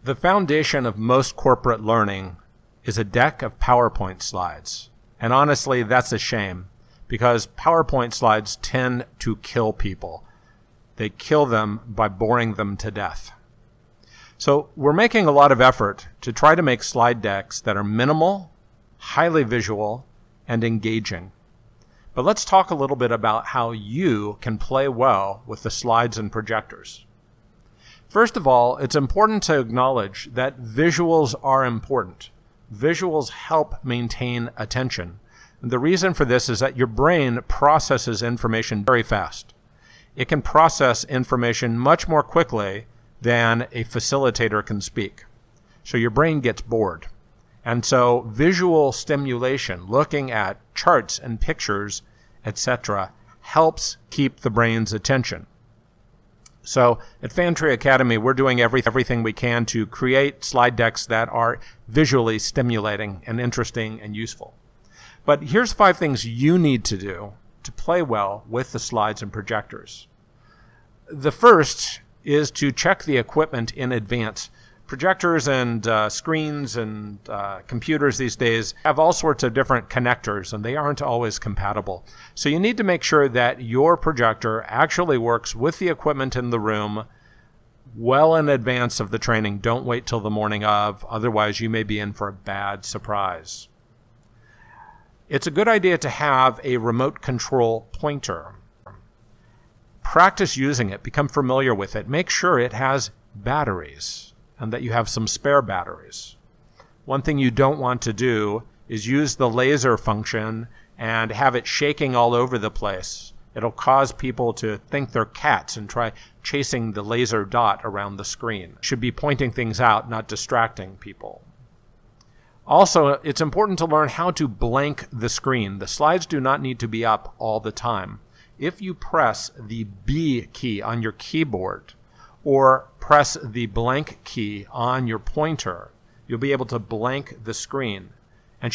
The foundation of most corporate learning is a deck of PowerPoint slides. And honestly, that's a shame because PowerPoint slides tend to kill people. They kill them by boring them to death. So we're making a lot of effort to try to make slide decks that are minimal, highly visual, and engaging. But let's talk a little bit about how you can play well with the slides and projectors. First of all, it's important to acknowledge that visuals are important. Visuals help maintain attention. And the reason for this is that your brain processes information very fast. It can process information much more quickly than a facilitator can speak. So your brain gets bored. And so visual stimulation, looking at charts and pictures, etc., helps keep the brain's attention. So at Fantree Academy, we're doing everything we can to create slide decks that are visually stimulating and interesting and useful. But here's 5 things you need to do to play well with the slides and projectors. The first is to check the equipment in advance. Projectors and screens and computers these days have all sorts of different connectors, and they aren't always compatible. So you need to make sure that your projector actually works with the equipment in the room well in advance of the training. Don't wait till the morning of, otherwise you may be in for a bad surprise. It's a good idea to have a remote control pointer. Practice using it, become familiar with it. Make sure it has batteries and that you have some spare batteries. One thing you don't want to do is use the laser function and have it shaking all over the place. It'll cause people to think they're cats and try chasing the laser dot around the screen. Should be pointing things out, not distracting people. Also, it's important to learn how to blank the screen. The slides do not need to be up all the time. If you press the B key on your keyboard or press the blank key on your pointer, you'll be able to blank the screen. And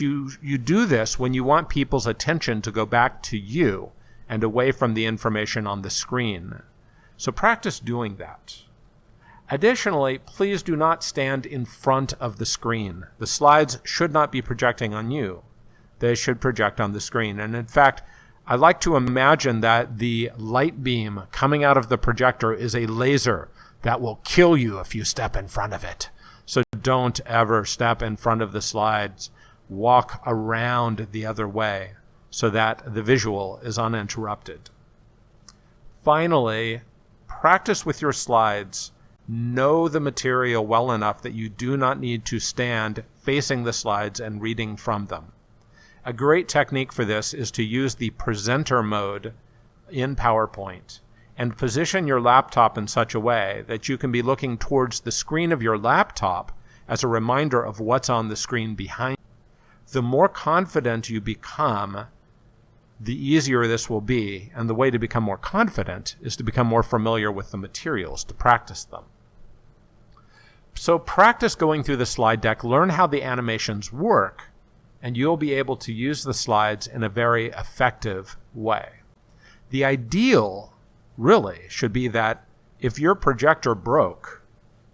you do this when you want people's attention to go back to you and away from the information on the screen. So practice doing that. Additionally, please do not stand in front of the screen. The slides should not be projecting on you. They should project on the screen. And in fact, I like to imagine that the light beam coming out of the projector is a laser that will kill you if you step in front of it. So don't ever step in front of the slides. Walk around the other way so that the visual is uninterrupted. Finally, practice with your slides. Know the material well enough that you do not need to stand facing the slides and reading from them. A great technique for this is to use the presenter mode in PowerPoint and position your laptop in such a way that you can be looking towards the screen of your laptop as a reminder of what's on the screen behind you. The more confident you become, the easier this will be, and the way to become more confident is to become more familiar with the materials, to practice them. So practice going through the slide deck, learn how the animations work, and you'll be able to use the slides in a very effective way. The ideal really should be that if your projector broke,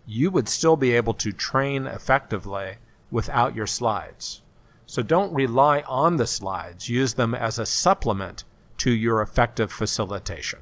you would still be able to train effectively without your slides. So don't rely on the slides. Use them as a supplement to your effective facilitation.